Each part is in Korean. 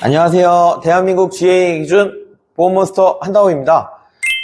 안녕하세요. 대한민국 GA 기준 보험몬스터 한다호입니다.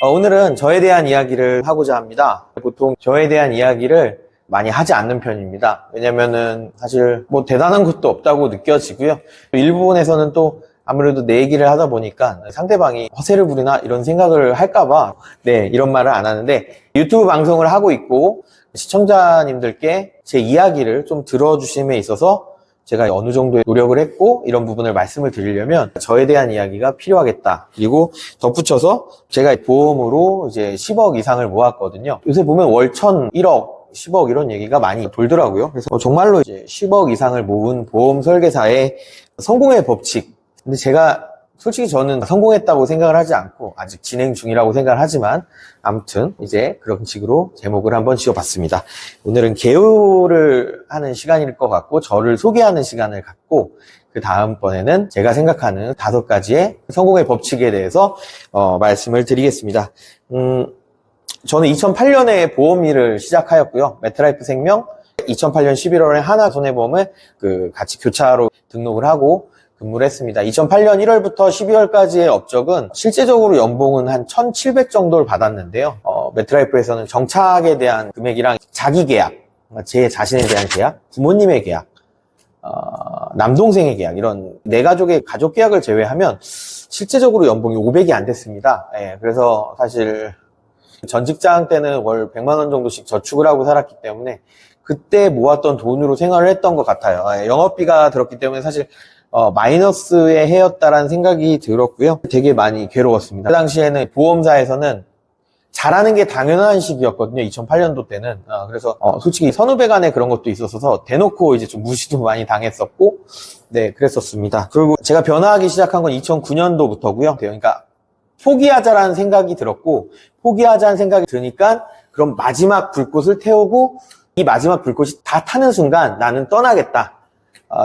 오늘은 저에 대한 이야기를 하고자 합니다. 보통 저에 대한 이야기를 많이 하지 않는 편입니다. 왜냐면은 사실 뭐 대단한 것도 없다고 느껴지고요. 일부분에서는 또 아무래도 내 얘기를 하다 보니까 상대방이 허세를 부리나 이런 생각을 할까봐 이런 말을 안 하는데, 유튜브 방송을 하고 있고 시청자님들께 제 이야기를 좀 들어주심에 있어서 제가 어느 정도의 노력을 했고 이런 부분을 말씀을 드리려면 저에 대한 이야기가 필요하겠다. 그리고 덧붙여서 제가 보험으로 이제 10억 이상을 모았거든요. 요새 보면 월 1,000, 1억, 10억 이런 얘기가 많이 돌더라고요. 그래서 정말로 이제 10억 이상을 모은 보험 설계사의 성공의 법칙. 근데 제가 솔직히 저는 성공했다고 생각을 하지 않고 아직 진행 중이라고 생각을 하지만, 아무튼 이제 그런 식으로 제목을 한번 지어봤습니다. 오늘은 개요를 하는 시간일 것 같고 저를 소개하는 시간을 갖고, 그 다음번에는 제가 생각하는 5가지의 성공의 법칙에 대해서 말씀을 드리겠습니다. 저는 2008년에 보험 일을 시작하였고요. 메트라이프 생명 2008년 11월에 하나손해보험을 같이 교차로 등록을 하고 근무를 했습니다. 2008년 1월부터 12월까지의 업적은 실제적으로 연봉은 한 1,700 정도를 받았는데요. 메트라이프에서는 정착에 대한 금액이랑 자기 계약, 제 자신에 대한 계약, 부모님의 계약, 남동생의 계약, 이런 내 가족의 가족 계약을 제외하면 실제적으로 연봉이 500이 안 됐습니다. 그래서 사실 전 직장 때는 월 100만 원 정도씩 저축을 하고 살았기 때문에 그때 모았던 돈으로 생활을 했던 것 같아요. 영업비가 들었기 때문에 사실 마이너스의 해였다라는 생각이 들었고요. 되게 많이 괴로웠습니다. 그 당시에는 보험사에서는 잘하는 게 당연한 시기였거든요. 2008년도 때는. 그래서 솔직히 선후배 간에 그런 것도 있었어서 대놓고 이제 좀 무시도 많이 당했었고, 그랬었습니다. 그리고 제가 변화하기 시작한 건 2009년도부터고요. 그러니까 포기하자라는 생각이 들었고, 포기하자는 생각이 드니까 그럼 마지막 불꽃을 태우고 이 마지막 불꽃이 다 타는 순간 나는 떠나겠다.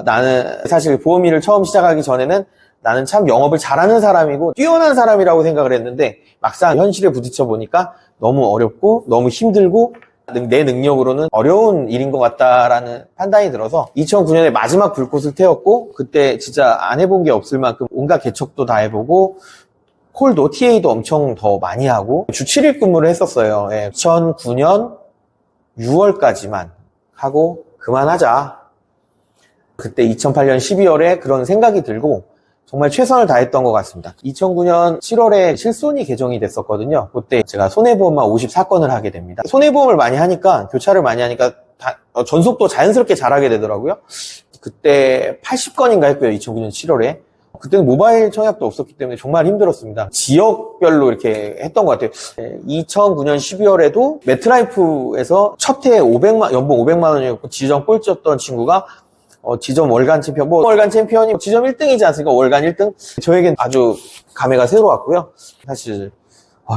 나는 사실 보험 일을 처음 시작하기 전에는 나는 참 영업을 잘하는 사람이고 뛰어난 사람이라고 생각을 했는데, 막상 현실에 부딪혀 보니까 너무 어렵고 너무 힘들고 내 능력으로는 어려운 일인 것 같다라는 판단이 들어서 2009년에 마지막 불꽃을 태웠고, 그때 진짜 안 해본 게 없을 만큼 온갖 개척도 다 해보고 콜도 TA도 엄청 더 많이 하고 주 7일 근무를 했었어요. 2009년 6월까지만 하고 그만하자. 그때 2008년 12월에 그런 생각이 들고 정말 최선을 다했던 것 같습니다. 2009년 7월에 실손이 개정이 됐었거든요. 그때 제가 손해보험만 54건을 하게 됩니다. 손해보험을 많이 하니까, 교차를 많이 하니까 전속도 자연스럽게 잘하게 되더라고요. 그때 80건인가 했고요. 2009년 7월에. 그때는 모바일 청약도 없었기 때문에 정말 힘들었습니다. 지역별로 이렇게 했던 것 같아요. 2009년 12월에도 메트라이프에서 첫 해에 연봉 500만 원이었고 지정 꼴찌였던 친구가 지점 월간 챔피언, 월간 챔피언이 지점 1등이지 않습니까? 월간 1등? 저에겐 아주 감회가 새로웠고요. 사실,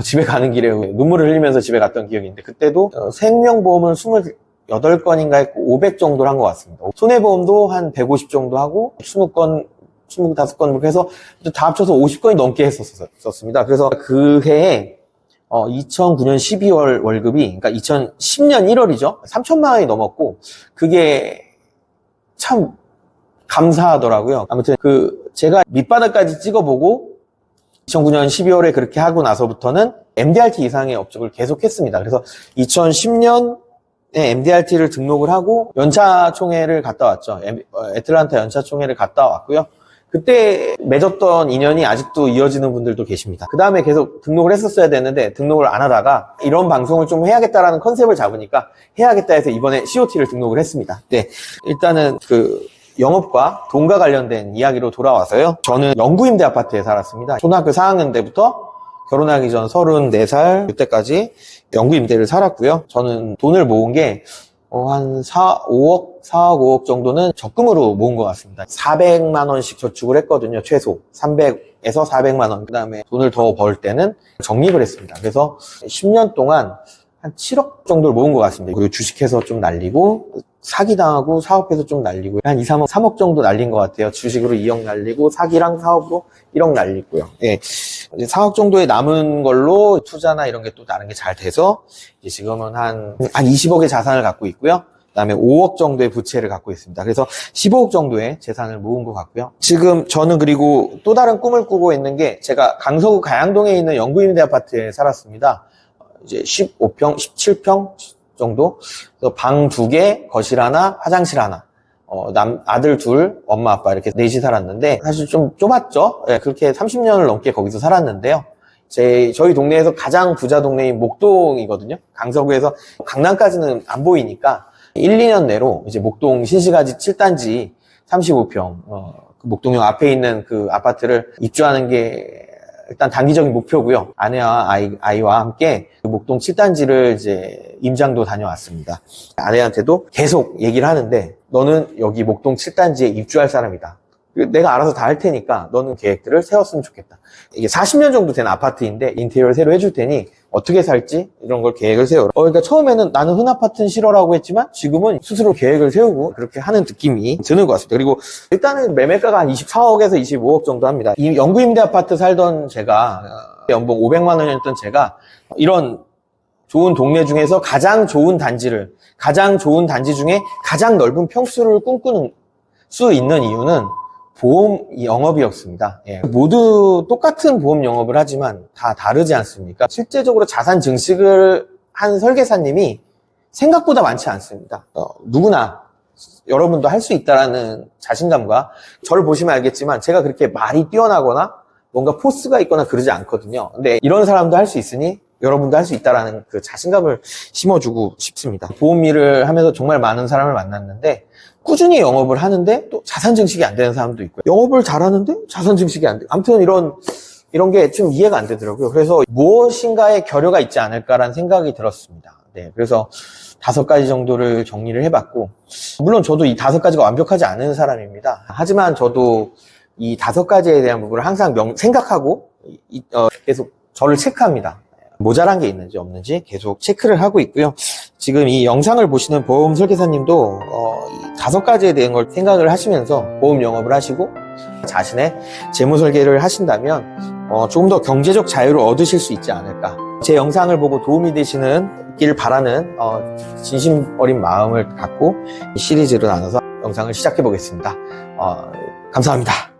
집에 가는 길에 눈물을 흘리면서 집에 갔던 기억이 있는데, 그때도 생명보험을 28건인가 했고, 500 정도를 한 것 같습니다. 손해보험도 한 150 정도 하고, 20건, 25건, 그렇게 해서 다 합쳐서 50건이 넘게 했었습니다. 그래서 그 해에, 2009년 12월 월급이, 그러니까 2010년 1월이죠. 3천만 원이 넘었고, 그게 참 감사하더라고요. 아무튼 제가 밑바닥까지 찍어보고 2009년 12월에 그렇게 하고 나서부터는 MDRT 이상의 업적을 계속했습니다. 그래서 2010년에 MDRT를 등록을 하고 연차총회를 갔다 왔죠. 애틀란타 연차총회를 갔다 왔고요. 그때 맺었던 인연이 아직도 이어지는 분들도 계십니다. 그 다음에 계속 등록을 했었어야 되는데 등록을 안 하다가 이런 방송을 좀 해야겠다라는 컨셉을 잡으니까 해야겠다 해서 이번에 COT를 등록을 했습니다. 일단은 영업과 돈과 관련된 이야기로 돌아와서요. 저는 영구임대 아파트에 살았습니다. 초등학교 4학년 때부터 결혼하기 전 34살 그때까지 영구임대를 살았고요. 저는 돈을 모은 게 한 4억 5억 정도는 적금으로 모은 것 같습니다. 400만 원씩 저축을 했거든요. 최소 300에서 400만 원. 그 다음에 돈을 더 벌 때는 적립을 했습니다. 그래서 10년 동안 한 7억 정도를 모은 것 같습니다. 그리고 주식해서 좀 날리고 사기당하고 사업해서 좀 날리고 한 2, 3억 정도 날린 것 같아요. 주식으로 2억 날리고 사기랑 사업으로 1억 날리고요. 이제 4억 정도에 남은 걸로 투자나 이런 게 또 다른 게 잘 돼서 이제 지금은 한 20억의 자산을 갖고 있고요. 그다음에 5억 정도의 부채를 갖고 있습니다. 그래서 15억 정도의 재산을 모은 것 같고요. 지금 저는 그리고 또 다른 꿈을 꾸고 있는 게 제가 강서구 가양동에 있는 영구임대 아파트에 살았습니다. 이제 15평, 17평 정도. 그래서 방 2개, 거실 하나, 화장실 하나. 아들 둘, 엄마 아빠 이렇게 넷이 살았는데 사실 좀 좁았죠. 네, 그렇게 30년을 넘게 거기서 살았는데요. 저희 동네에서 가장 부자 동네인 목동이거든요. 강서구에서 강남까지는 안 보이니까 1, 2년 내로 이제 목동 신시가지 7단지 35평, 그 목동역 앞에 있는 그 아파트를 입주하는 게 일단 단기적인 목표고요. 아내와 아이와 함께 그 목동 7단지를 이제 임장도 다녀왔습니다. 아내한테도 계속 얘기를 하는데 너는 여기 목동 7단지에 입주할 사람이다. 내가 알아서 다 할 테니까 너는 계획들을 세웠으면 좋겠다. 이게 40년 정도 된 아파트인데 인테리어를 새로 해줄 테니 어떻게 살지 이런 걸 계획을 세워라. 그러니까 처음에는 나는 흔 아파트는 싫어라고 했지만 지금은 스스로 계획을 세우고 그렇게 하는 느낌이 드는 것 같습니다. 그리고 일단은 매매가가 한 24억에서 25억 정도 합니다. 이 영구임대 아파트 살던 제가 연봉 500만 원이었던 제가 이런 좋은 동네 중에서 가장 좋은 단지 중에 가장 넓은 평수를 꿈꾸는 수 있는 이유는 보험 영업이었습니다. 예. 모두 똑같은 보험 영업을 하지만 다 다르지 않습니까? 실제적으로 자산 증식을 한 설계사님이 생각보다 많지 않습니다. 누구나 여러분도 할 수 있다라는 자신감과 저를 보시면 알겠지만 제가 그렇게 말이 뛰어나거나 뭔가 포스가 있거나 그러지 않거든요. 근데 이런 사람도 할 수 있으니 여러분도 할 수 있다라는 그 자신감을 심어주고 싶습니다. 보험 일을 하면서 정말 많은 사람을 만났는데 꾸준히 영업을 하는데 또 자산 증식이 안 되는 사람도 있고요. 영업을 잘하는데 자산 증식이 안 돼요. 아무튼 이런 게 좀 이해가 안 되더라고요. 그래서 무엇인가의 결여가 있지 않을까라는 생각이 들었습니다. 네, 그래서 5가지 정도를 정리를 해봤고, 물론 저도 이 5가지가 완벽하지 않은 사람입니다. 하지만 저도 이 5가지에 대한 부분을 항상 생각하고 계속 저를 체크합니다. 모자란 게 있는지 없는지 계속 체크를 하고 있고요. 지금 이 영상을 보시는 보험 설계사님도 이 5가지에 대한 걸 생각을 하시면서 보험 영업을 하시고 자신의 재무 설계를 하신다면 조금 더 경제적 자유를 얻으실 수 있지 않을까. 제 영상을 보고 도움이 되시길 바라는 진심 어린 마음을 갖고 이 시리즈를 나눠서 영상을 시작해 보겠습니다. 감사합니다.